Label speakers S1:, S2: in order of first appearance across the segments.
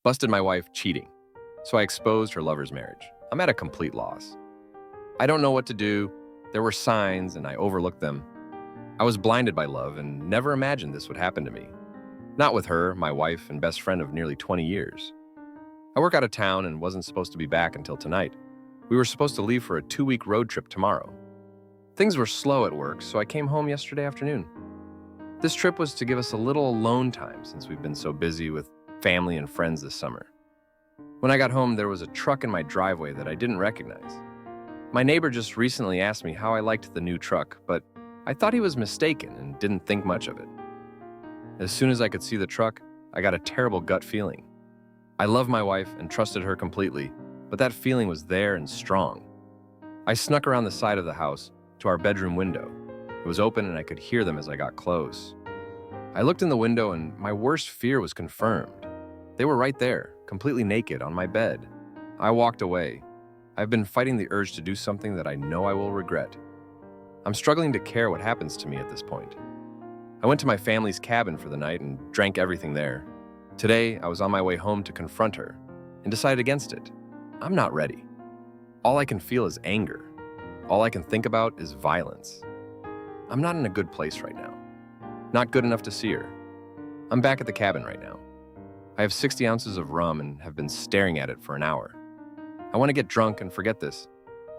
S1: Busted my wife cheating, so I exposed her lover's marriage. I'm at a complete loss. I don't know what to do. There were signs, and I overlooked them. I was blinded by love and never imagined this would happen to me. Not with her, my wife and best friend of nearly 20 years. I work out of town and wasn't supposed to be back until tonight. We were supposed to leave for a 2-week road trip tomorrow. Things were slow at work, so I came home yesterday afternoon. This trip was to give us a little alone time since we've been so busy with family and friends this summer. When I got home, there was a truck in my driveway that I didn't recognize. My neighbor just recently asked me how I liked the new truck, but I thought he was mistaken and didn't think much of it. As soon as I could see the truck, I got a terrible gut feeling. I love my wife and trusted her completely, but that feeling was there and strong. I snuck around the side of the house to our bedroom window. It was open and I could hear them as I got close. I looked in the window and my worst fear was confirmed. They were right there, completely naked on my bed. I walked away. I've been fighting the urge to do something that I know I will regret. I'm struggling to care what happens to me at this point. I went to my family's cabin for the night and drank everything there. Today, I was on my way home to confront her and decided against it. I'm not ready. All I can feel is anger. All I can think about is violence. I'm not in a good place right now. Not good enough to see her. I'm back at the cabin right now. I have 60 ounces of rum and have been staring at it for an hour. I want to get drunk and forget this,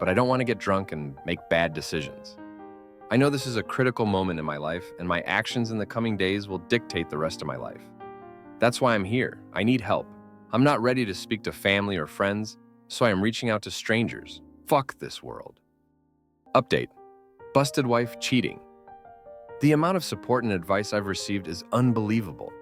S1: but I don't want to get drunk and make bad decisions. I know this is a critical moment in my life, and my actions in the coming days will dictate the rest of my life. That's why I'm here. I need help. I'm not ready to speak to family or friends, so I am reaching out to strangers. Fuck this world. Update. Busted wife cheating. The amount of support and advice I've received is unbelievable.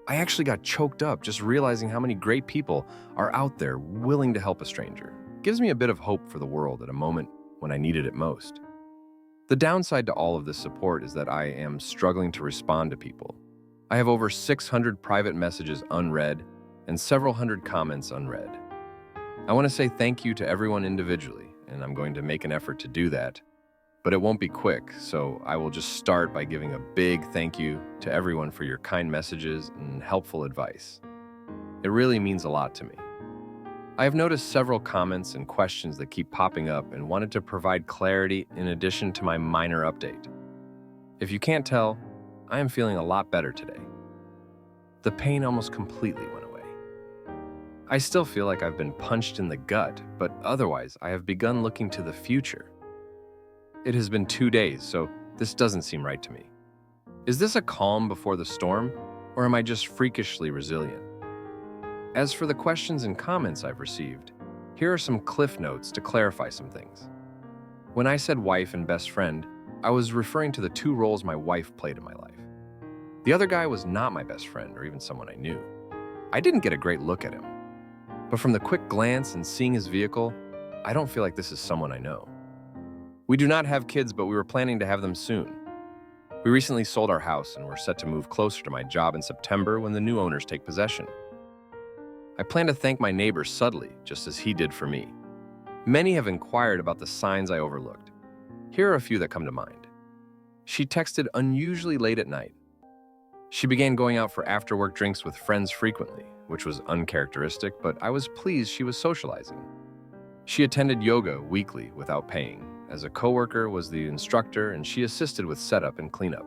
S1: I actually got choked up just realizing how many great people are out there willing to help a stranger. It gives me a bit of hope for the world at a moment when I needed it most. The downside to all of this support is that I am struggling to respond to people. I have over 600 private messages unread and several hundred comments unread. I want to say thank you to everyone individually, and I'm going to make an effort to do that. But it won't be quick, so I will just start by giving a big thank you to everyone for your kind messages and helpful advice. It really means a lot to me. I have noticed several comments and questions that keep popping up and wanted to provide clarity in addition to my minor update. If you can't tell, I am feeling a lot better today. The pain almost completely went away. I still feel like I've been punched in the gut, but otherwise I have begun looking to the future. It has been 2 days, so this doesn't seem right to me. Is this a calm before the storm, or am I just freakishly resilient? As for the questions and comments I've received, here are some cliff notes to clarify some things. When I said wife and best friend, I was referring to the 2 roles my wife played in my life. The other guy was not my best friend or even someone I knew. I didn't get a great look at him. But from the quick glance and seeing his vehicle, I don't feel like this is someone I know. We do not have kids, but we were planning to have them soon. We recently sold our house and were set to move closer to my job in September when the new owners take possession. I plan to thank my neighbor subtly, just as he did for me. Many have inquired about the signs I overlooked. Here are a few that come to mind. She texted unusually late at night. She began going out for after-work drinks with friends frequently, which was uncharacteristic, but I was pleased she was socializing. She attended yoga weekly without paying, as a coworker was the instructor and she assisted with setup and cleanup.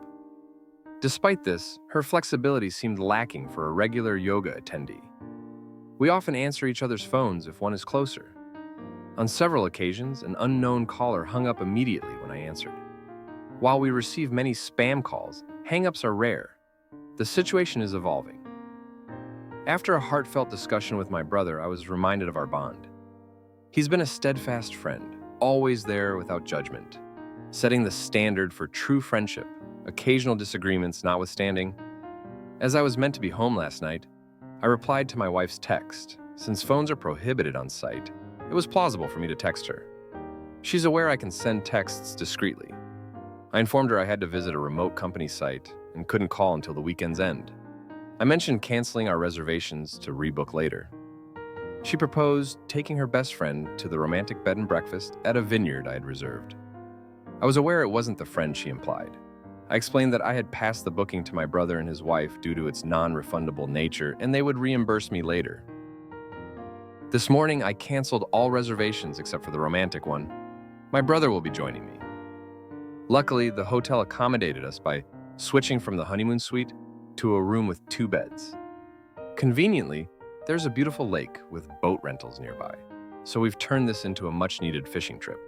S1: Despite this, her flexibility seemed lacking for a regular yoga attendee. We often answer each other's phones if one is closer. On several occasions, an unknown caller hung up immediately when I answered. While we receive many spam calls, hang-ups are rare. The situation is evolving. After a heartfelt discussion with my brother, I was reminded of our bond. He's been a steadfast friend, always there without judgment, setting the standard for true friendship, occasional disagreements notwithstanding. As I was meant to be home last night, I replied to my wife's text. Since phones are prohibited on site, it was plausible for me to text her. She's aware I can send texts discreetly. I informed her I had to visit a remote company site and couldn't call until the weekend's end. I mentioned canceling our reservations to rebook later. She proposed taking her best friend to the romantic bed and breakfast at a vineyard I had reserved. I was aware it wasn't the friend she implied. I explained that I had passed the booking to my brother and his wife due to its non-refundable nature, and they would reimburse me later. This morning, I canceled all reservations except for the romantic one. My brother will be joining me. Luckily, the hotel accommodated us by switching from the honeymoon suite to a room with 2 beds. Conveniently, there's a beautiful lake with boat rentals nearby, so we've turned this into a much-needed fishing trip.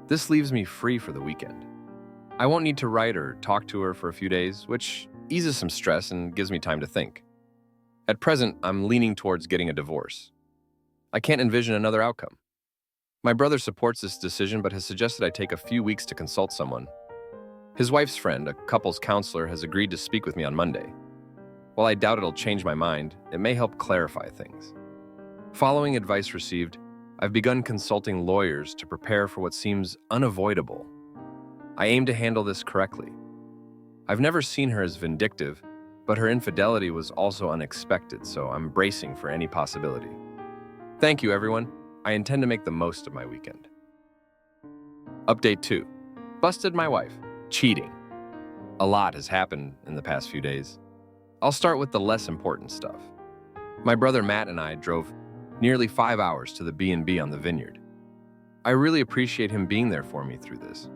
S1: This leaves me free for the weekend. I won't need to write or talk to her for a few days, which eases some stress and gives me time to think. At present, I'm leaning towards getting a divorce. I can't envision another outcome. My brother supports this decision but has suggested I take a few weeks to consult someone. His wife's friend, a couples counselor, has agreed to speak with me on Monday. While I doubt it'll change my mind, it may help clarify things. Following advice received, I've begun consulting lawyers to prepare for what seems unavoidable. I aim to handle this correctly. I've never seen her as vindictive, but her infidelity was also unexpected, so I'm bracing for any possibility. Thank you, everyone. I intend to make the most of my weekend. Update 2. Busted my wife. Cheating. A lot has happened in the past few days. I'll start with the less important stuff. My brother Matt and I drove nearly 5 hours to the B&B on the vineyard. I really appreciate him being there for me through this.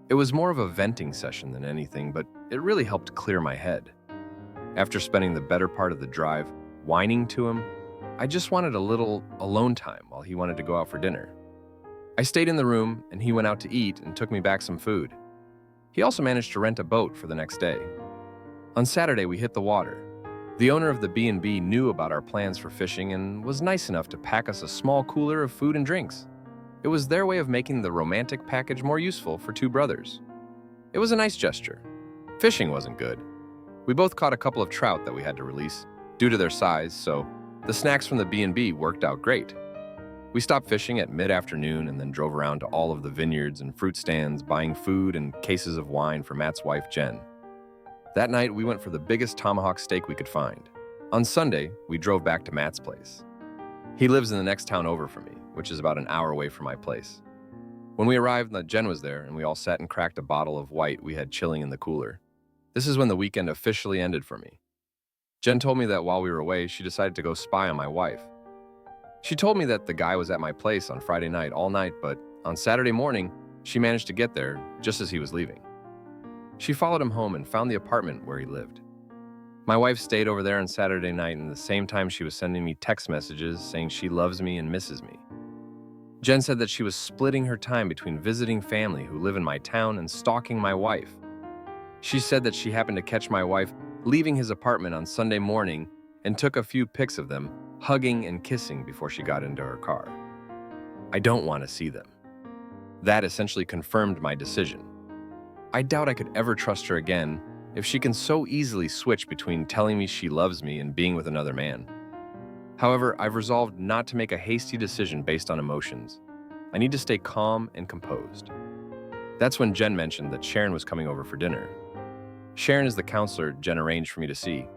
S1: It was more of a venting session than anything, but it really helped clear my head. After spending the better part of the drive whining to him, I just wanted a little alone time while he wanted to go out for dinner. I stayed in the room and he went out to eat and took me back some food. He also managed to rent a boat for the next day. On Saturday, we hit the water. The owner of the B&B knew about our plans for fishing and was nice enough to pack us a small cooler of food and drinks. It was their way of making the romantic package more useful for 2 brothers. It was a nice gesture. Fishing wasn't good. We both caught a couple of trout that we had to release due to their size, so the snacks from the B&B worked out great. We stopped fishing at mid-afternoon and then drove around to all of the vineyards and fruit stands, buying food and cases of wine for Matt's wife, Jen. That night, we went for the biggest tomahawk steak we could find. On Sunday, we drove back to Matt's place. He lives in the next town over from me, which is about an hour away from my place. When we arrived, Jen was there, and we all sat and cracked a bottle of white we had chilling in the cooler. This is when the weekend officially ended for me. Jen told me that while we were away, she decided to go spy on my wife. She told me that the guy was at my place on Friday night all night, but on Saturday morning, she managed to get there just as he was leaving. She followed him home and found the apartment where he lived. My wife stayed over there on Saturday night, and at the same time she was sending me text messages saying she loves me and misses me. Jen said that she was splitting her time between visiting family who live in my town and stalking my wife. She said that she happened to catch my wife leaving his apartment on Sunday morning and took a few pics of them, hugging and kissing before she got into her car. I don't want to see them. That essentially confirmed my decision. I doubt I could ever trust her again if she can so easily switch between telling me she loves me and being with another man. However, I've resolved not to make a hasty decision based on emotions. I need to stay calm and composed. That's when Jen mentioned that Sharon was coming over for dinner. Sharon is the counselor Jen arranged for me to see.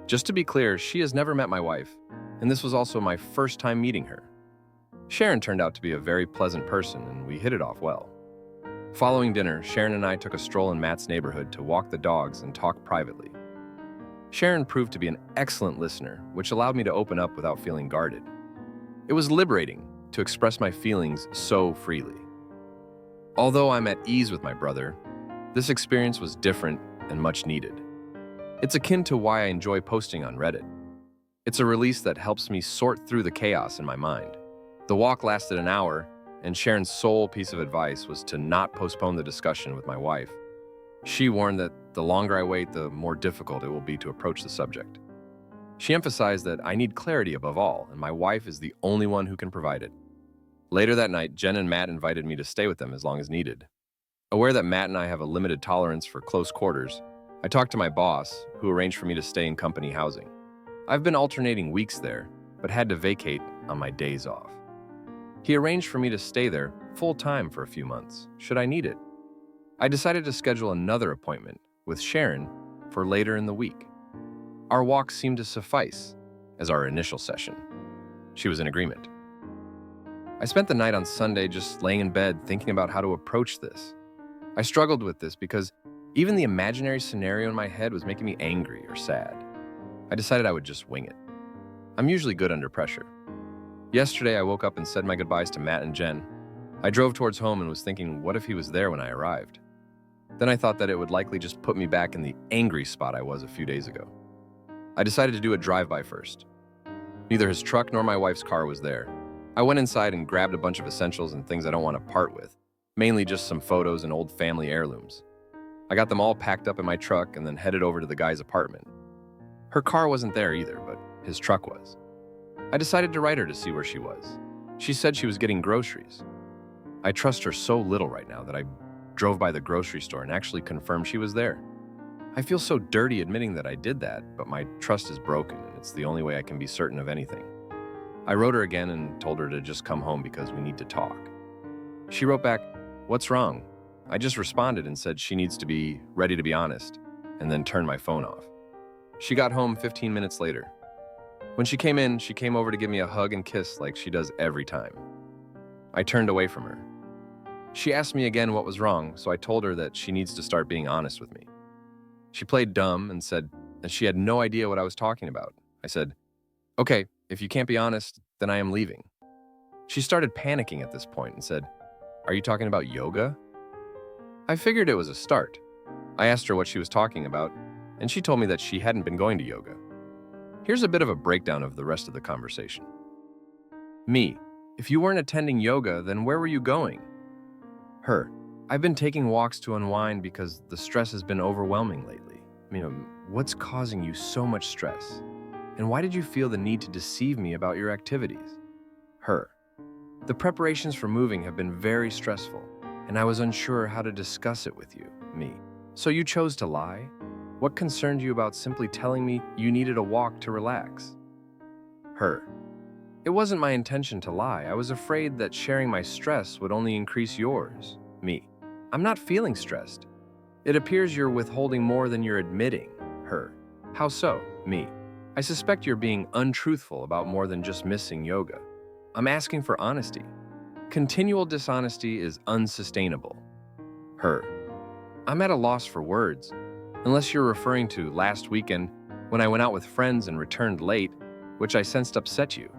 S1: Just to be clear, she has never met my wife, and this was also my first time meeting her. Sharon turned out to be a very pleasant person, and we hit it off well. Following dinner, Sharon and I took a stroll in Matt's neighborhood to walk the dogs and talk privately. Sharon proved to be an excellent listener, which allowed me to open up without feeling guarded. It was liberating to express my feelings so freely. Although I'm at ease with my brother, this experience was different and much needed. It's akin to why I enjoy posting on Reddit. It's a release that helps me sort through the chaos in my mind. The walk lasted an hour, and Sharon's sole piece of advice was to not postpone the discussion with my wife. She warned that the longer I wait, the more difficult it will be to approach the subject. She emphasized that I need clarity above all, and my wife is the only one who can provide it. Later that night, Jen and Matt invited me to stay with them as long as needed. Aware that Matt and I have a limited tolerance for close quarters, I talked to my boss, who arranged for me to stay in company housing. I've been alternating weeks there, but had to vacate on my days off. He arranged for me to stay there full-time for a few months, should I need it. I decided to schedule another appointment with Sharon for later in the week. Our walk seemed to suffice as our initial session. She was in agreement. I spent the night on Sunday just laying in bed thinking about how to approach this. I struggled with this because even the imaginary scenario in my head was making me angry or sad. I decided I would just wing it. I'm usually good under pressure. Yesterday, I woke up and said my goodbyes to Matt and Jen. I drove towards home and was thinking, what if he was there when I arrived? Then I thought that it would likely just put me back in the angry spot I was a few days ago. I decided to do a drive-by first. Neither his truck nor my wife's car was there. I went inside and grabbed a bunch of essentials and things I don't want to part with, mainly just some photos and old family heirlooms. I got them all packed up in my truck and then headed over to the guy's apartment. Her car wasn't there either, but his truck was. I decided to write her to see where she was. She said she was getting groceries. I trust her so little right now that I drove by the grocery store and actually confirmed she was there. I feel so dirty admitting that I did that, but my trust is broken and it's the only way I can be certain of anything. I wrote her again and told her to just come home because we need to talk. She wrote back, "What's wrong?" I just responded and said she needs to be ready to be honest, and then turned my phone off. She got home 15 minutes later. When she came in, she came over to give me a hug and kiss like she does every time. I turned away from her. She asked me again what was wrong, so I told her that she needs to start being honest with me. She played dumb and said that she had no idea what I was talking about. I said, "Okay, if you can't be honest, then I am leaving." She started panicking at this point and said, "Are you talking about yoga?" I figured it was a start. I asked her what she was talking about, and she told me that she hadn't been going to yoga. Here's a bit of a breakdown of the rest of the conversation. Me: "If you weren't attending yoga, then where were you going?" Her: "I've been taking walks to unwind because the stress has been overwhelming lately. What's causing you so much stress? And why did you feel the need to deceive me about your activities?" Her: "The preparations for moving have been very stressful, and I was unsure how to discuss it with you." Me: "So you chose to lie? What concerned you about simply telling me you needed a walk to relax?" Her: "It wasn't my intention to lie. I was afraid that sharing my stress would only increase yours." Me: "I'm not feeling stressed. It appears you're withholding more than you're admitting." Her: "How so?" Me: "I suspect you're being untruthful about more than just missing yoga. I'm asking for honesty. Continual dishonesty is unsustainable." Her: "I'm at a loss for words. Unless you're referring to last weekend when I went out with friends and returned late, which I sensed upset you.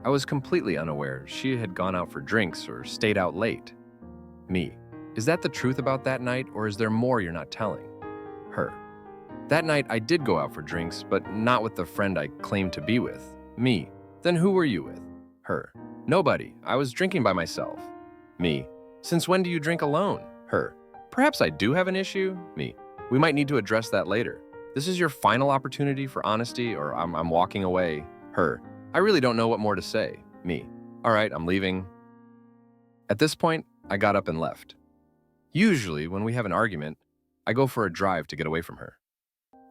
S1: I was completely unaware she had gone out for drinks or stayed out late." Me: "Is that the truth about that night, or is there more you're not telling?" Her: "That night I did go out for drinks, but not with the friend I claimed to be with." Me: "Then who were you with?" Her: "Nobody. I was drinking by myself." Me: "Since when do you drink alone?" Her: "Perhaps I do have an issue." Me: "We might need to address that later. This is your final opportunity for honesty, or I'm walking away." Her: "I really don't know what more to say." Me: "All right, I'm leaving." At this point, I got up and left. Usually, when we have an argument, I go for a drive to get away from her.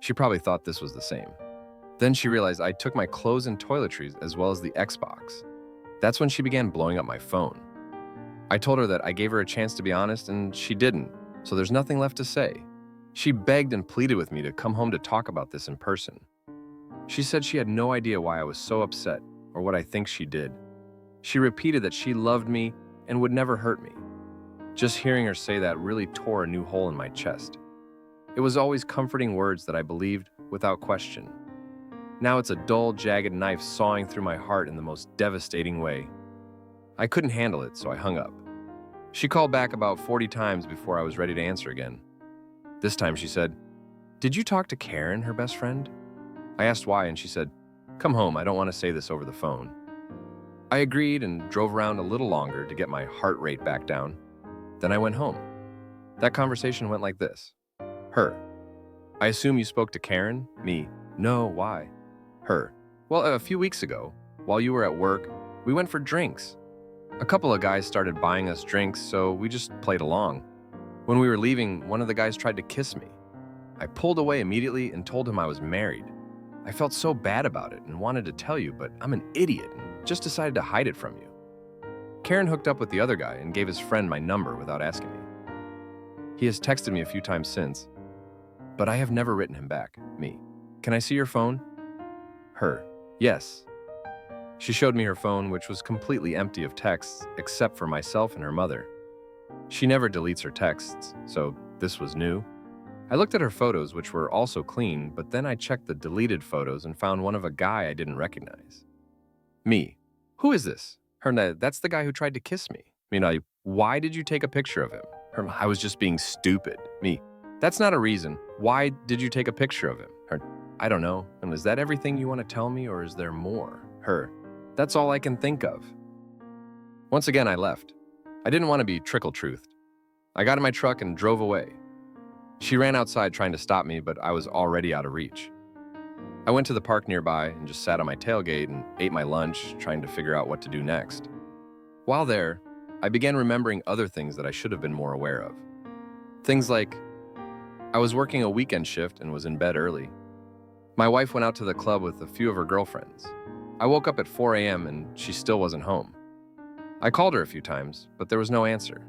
S1: She probably thought this was the same. Then she realized I took my clothes and toiletries as well as the Xbox. That's when she began blowing up my phone. I told her that I gave her a chance to be honest, and she didn't, so there's nothing left to say. She begged and pleaded with me to come home to talk about this in person. She said she had no idea why I was so upset or what I think she did. She repeated that she loved me and would never hurt me. Just hearing her say that really tore a new hole in my chest. It was always comforting words that I believed without question. Now it's a dull, jagged knife sawing through my heart in the most devastating way. I couldn't handle it, so I hung up. She called back about 40 times before I was ready to answer again. This time she said, "Did you talk to Karen, her best friend?" I asked why, and she said, "Come home, I don't want to say this over the phone." I agreed and drove around a little longer to get my heart rate back down. Then I went home. That conversation went like this. Her: "I assume you spoke to Karen?" Me: "No, why?" Her: "Well, a few weeks ago, while you were at work, we went for drinks. A couple of guys started buying us drinks, so we just played along. When we were leaving, one of the guys tried to kiss me. I pulled away immediately and told him I was married. I felt so bad about it and wanted to tell you, but I'm an idiot and just decided to hide it from you. Karen hooked up with the other guy and gave his friend my number without asking me. He has texted me a few times since, but I have never written him back." Me: "Can I see your phone?" Her: "Yes." She showed me her phone, which was completely empty of texts except for myself and her mother. She never deletes her texts, so this was new. I looked at her photos, which were also clean, but then I checked the deleted photos and found one of a guy I didn't recognize. Me: Who is this? Her, that's the guy who tried to kiss me. Why did you take a picture of him? Her, I was just being stupid. Me, that's not a reason. Why did you take a picture of him? Her, I don't know. And is that everything you want to tell me, or is there more? Her, that's all I can think of. Once again, I left. I didn't want to be trickle-truthed. I got in my truck and drove away. She ran outside trying to stop me, but I was already out of reach. I went to the park nearby and just sat on my tailgate and ate my lunch, trying to figure out what to do next. While there, I began remembering other things that I should have been more aware of. Things like, I was working a weekend shift and was in bed early. My wife went out to the club with a few of her girlfriends. I woke up at 4 a.m. and she still wasn't home. I called her a few times, but there was no answer.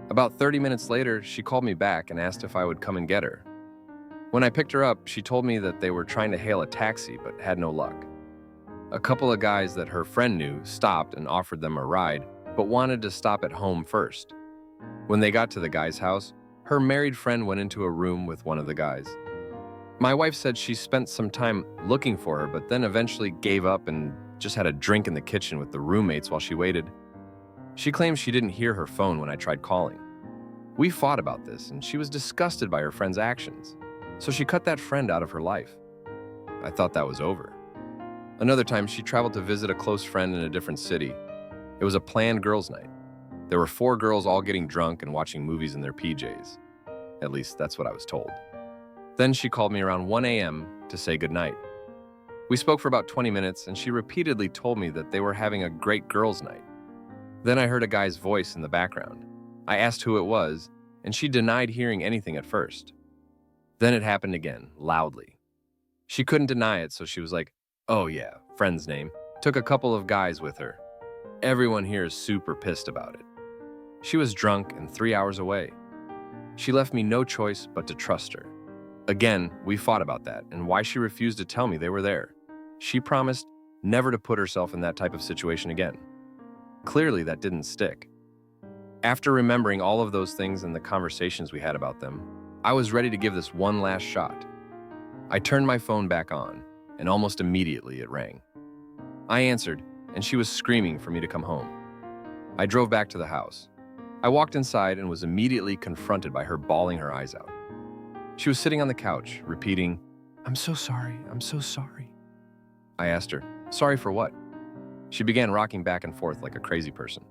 S1: About 30 minutes later, she called me back and asked if I would come and get her. When I picked her up, she told me that they were trying to hail a taxi but had no luck. A couple of guys that her friend knew stopped and offered them a ride, but wanted to stop at home first. When they got to the guy's house, her married friend went into a room with one of the guys. My wife said she spent some time looking for her, but then eventually gave up and just had a drink in the kitchen with the roommates while she waited. She claims she didn't hear her phone when I tried calling. We fought about this, and she was disgusted by her friend's actions, so she cut that friend out of her life. I thought that was over. Another time, she traveled to visit a close friend in a different city. It was a planned girls' night. There were 4 girls all getting drunk and watching movies in their PJs. At least that's what I was told. Then she called me around 1 a.m. to say goodnight. We spoke for about 20 minutes, and she repeatedly told me that they were having a great girls' night. Then I heard a guy's voice in the background. I asked who it was, and she denied hearing anything at first. Then it happened again, loudly. She couldn't deny it, so she was like, oh yeah, friend's name. Took a couple of guys with her. Everyone here is super pissed about it. She was drunk and 3 hours away. She left me no choice but to trust her. Again, we fought about that and why she refused to tell me they were there. She promised never to put herself in that type of situation again. Clearly, that didn't stick. After remembering all of those things and the conversations we had about them, I was ready to give this one last shot. I turned my phone back on, and almost immediately it rang. I answered, and she was screaming for me to come home. I drove back to the house. I walked inside and was immediately confronted by her bawling her eyes out. She was sitting on the couch, repeating, I'm so sorry, I'm so sorry. I asked her, sorry for what? She began rocking back and forth like a crazy person.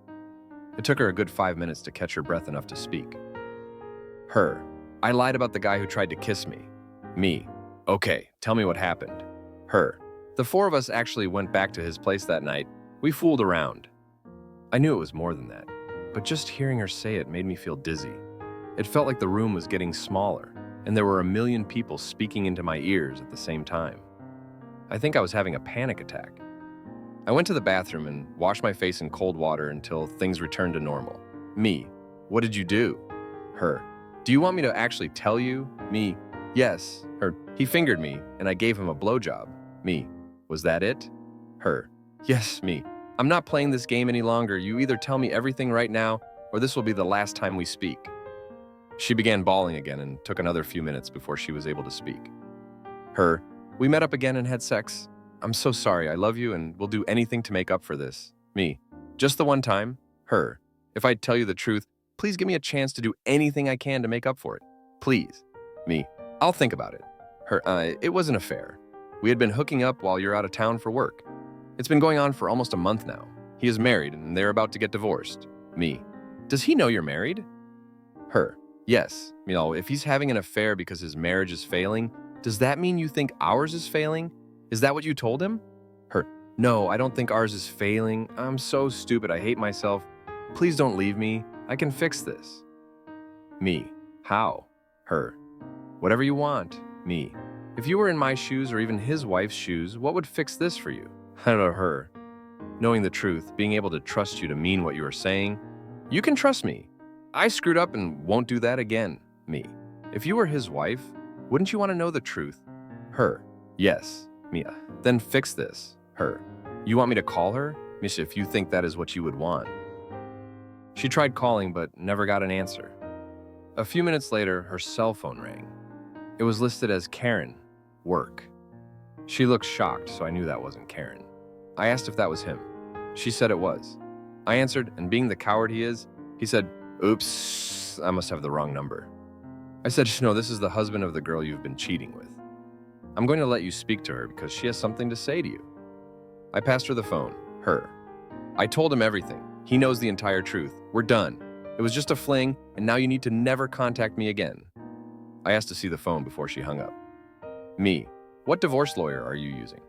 S1: It took her a good 5 minutes to catch her breath enough to speak. Her, I lied about the guy who tried to kiss me. Me, okay, tell me what happened. Her, the 4 of us actually went back to his place that night. We fooled around. I knew it was more than that, but just hearing her say it made me feel dizzy. It felt like the room was getting smaller, and there were a million people speaking into my ears at the same time. I think I was having a panic attack. I went to the bathroom and washed my face in cold water until things returned to normal. Me, what did you do? Her, do you want me to actually tell you? Me, yes. Her, he fingered me and I gave him a blowjob. Me, was that it? Her, yes, me. I'm not playing this game any longer. You either tell me everything right now or this will be the last time we speak. She began bawling again and took another few minutes before she was able to speak. Her, we met up again and had sex. I'm so sorry, I love you and will do anything to make up for this. Me, just the one time? Her, if I tell you the truth, please give me a chance to do anything I can to make up for it. Please. Me, I'll think about it. Her, it was an affair. We had been hooking up while you're out of town for work. It's been going on for almost a month now. He is married and they're about to get divorced. Me, does he know you're married? Her, yes. If he's having an affair because his marriage is failing, does that mean you think ours is failing? Is that what you told him? Her, no, I don't think ours is failing. I'm so stupid, I hate myself. Please don't leave me. I can fix this. Me, how? Her, whatever you want. Me, if you were in my shoes or even his wife's shoes, what would fix this for you? I don't know. Her, knowing the truth, being able to trust you to mean what you are saying. You can trust me. I screwed up and won't do that again. Me, if you were his wife, wouldn't you want to know the truth? Her, yes. Mia, then fix this. Her, you want me to call her? Misha, if you think that is what you would want. She tried calling but never got an answer. A few minutes later, her cell phone rang. It was listed as Karen, work. She looked shocked, so I knew that wasn't Karen. I asked if that was him. She said it was. I answered, and being the coward he is, he said, "Oops, I must have the wrong number." I said, "No, this is the husband of the girl you've been cheating with. I'm going to let you speak to her because she has something to say to you." I passed her the phone, her. I told him everything. He knows the entire truth. We're done. It was just a fling, and now you need to never contact me again. I asked to see the phone before she hung up. Me, "What divorce lawyer are you using?"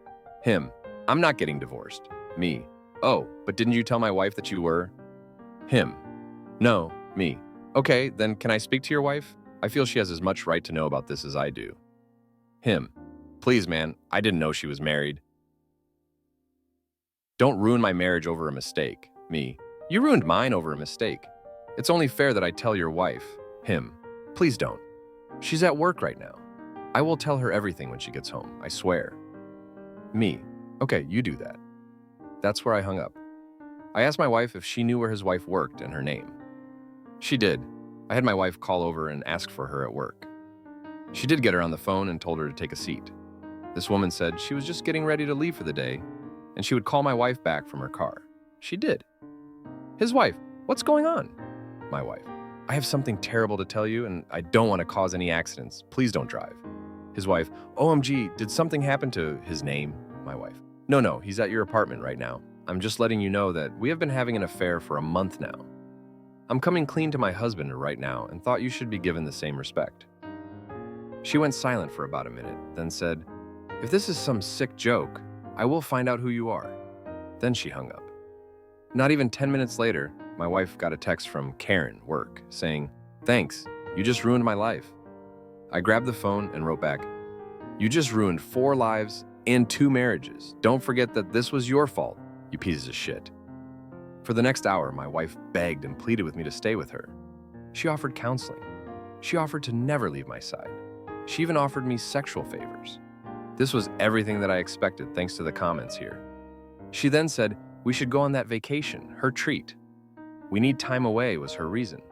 S1: Him, "I'm not getting divorced." Me, "Oh, but didn't you tell my wife that you were?" Him, "No." Me, "Okay, then can I speak to your wife? I feel she has as much right to know about this as I do." Him, "Please, man, I didn't know she was married." Don't ruin my marriage over a mistake. Me, "You ruined mine over a mistake. It's only fair that I tell your wife." Him, "Please don't. She's at work right now. I will tell her everything when she gets home, I swear." Me, "Okay, you do that." That's where I hung up. I asked my wife if she knew where his wife worked and her name. She did. I had my wife call over and ask for her at work. She did get her on the phone and told her to take a seat. This woman said she was just getting ready to leave for the day, and she would call my wife back from her car. She did. His wife, "What's going on?" My wife, "I have something terrible to tell you, and I don't want to cause any accidents. Please don't drive." His wife, "OMG, did something happen to his name?" My wife, No, he's at your apartment right now. I'm just letting you know that we have been having an affair for a month now. I'm coming clean to my husband right now and thought you should be given the same respect." She went silent for about a minute, then said, "If this is some sick joke, I will find out who you are." Then she hung up. Not even 10 minutes later, my wife got a text from Karen, work, saying, "Thanks, you just ruined my life." I grabbed the phone and wrote back, "You just ruined 4 lives and 2 marriages. Don't forget that this was your fault, you pieces of shit." For the next hour, my wife begged and pleaded with me to stay with her. She offered counseling. She offered to never leave my side. She even offered me sexual favors. This was everything that I expected thanks to the comments here. She then said we should go on that vacation, her treat. We need time away was her reason.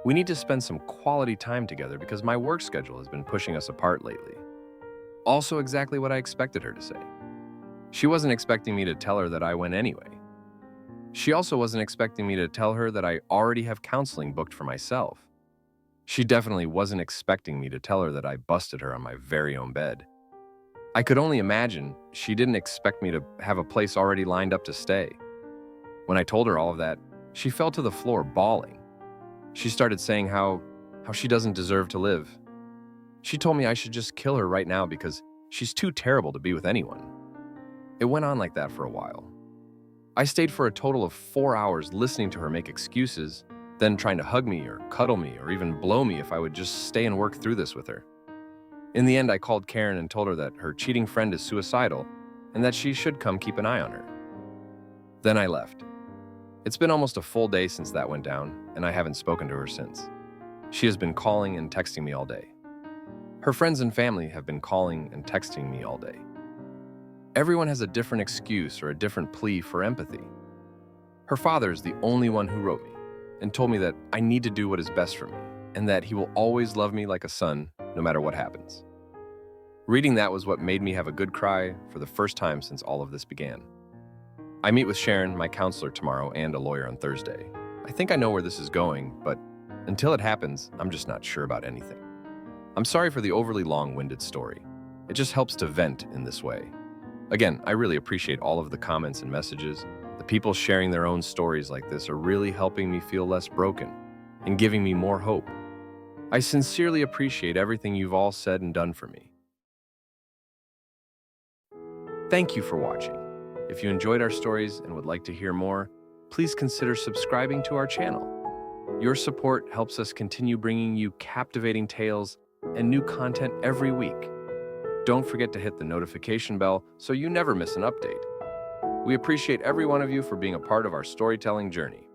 S1: We need to spend some quality time together because my work schedule has been pushing us apart lately. Also exactly what I expected her to say. She wasn't expecting me to tell her that I went anyway. She also wasn't expecting me to tell her that I already have counseling booked for myself. She definitely wasn't expecting me to tell her that I busted her on my very own bed. I could only imagine she didn't expect me to have a place already lined up to stay. When I told her all of that, she fell to the floor bawling. She started saying how she doesn't deserve to live. She told me I should just kill her right now because she's too terrible to be with anyone. It went on like that for a while. I stayed for a total of 4 hours listening to her make excuses, then trying to hug me or cuddle me or even blow me if I would just stay and work through this with her. In the end, I called Karen and told her that her cheating friend is suicidal and that she should come keep an eye on her. Then I left. It's been almost a full day since that went down, and I haven't spoken to her since. She has been calling and texting me all day. Her friends and family have been calling and texting me all day. Everyone has a different excuse or a different plea for empathy. Her father is the only one who wrote me and told me that I need to do what is best for me and that he will always love me like a son no matter what happens. Reading that was what made me have a good cry for the first time since all of this began. I meet with Sharon, my counselor, tomorrow and a lawyer on Thursday. I think I know where this is going, but until it happens, I'm just not sure about anything. I'm sorry for the overly long-winded story. It just helps to vent in this way. Again, I really appreciate all of the comments and messages. The people sharing their own stories like this are really helping me feel less broken and giving me more hope. I sincerely appreciate everything you've all said and done for me. Thank you for watching. If you enjoyed our stories and would like to hear more, please consider subscribing to our channel. Your support helps us continue bringing you captivating tales and new content every week. Don't forget to hit the notification bell so you never miss an update. We appreciate every one of you for being a part of our storytelling journey.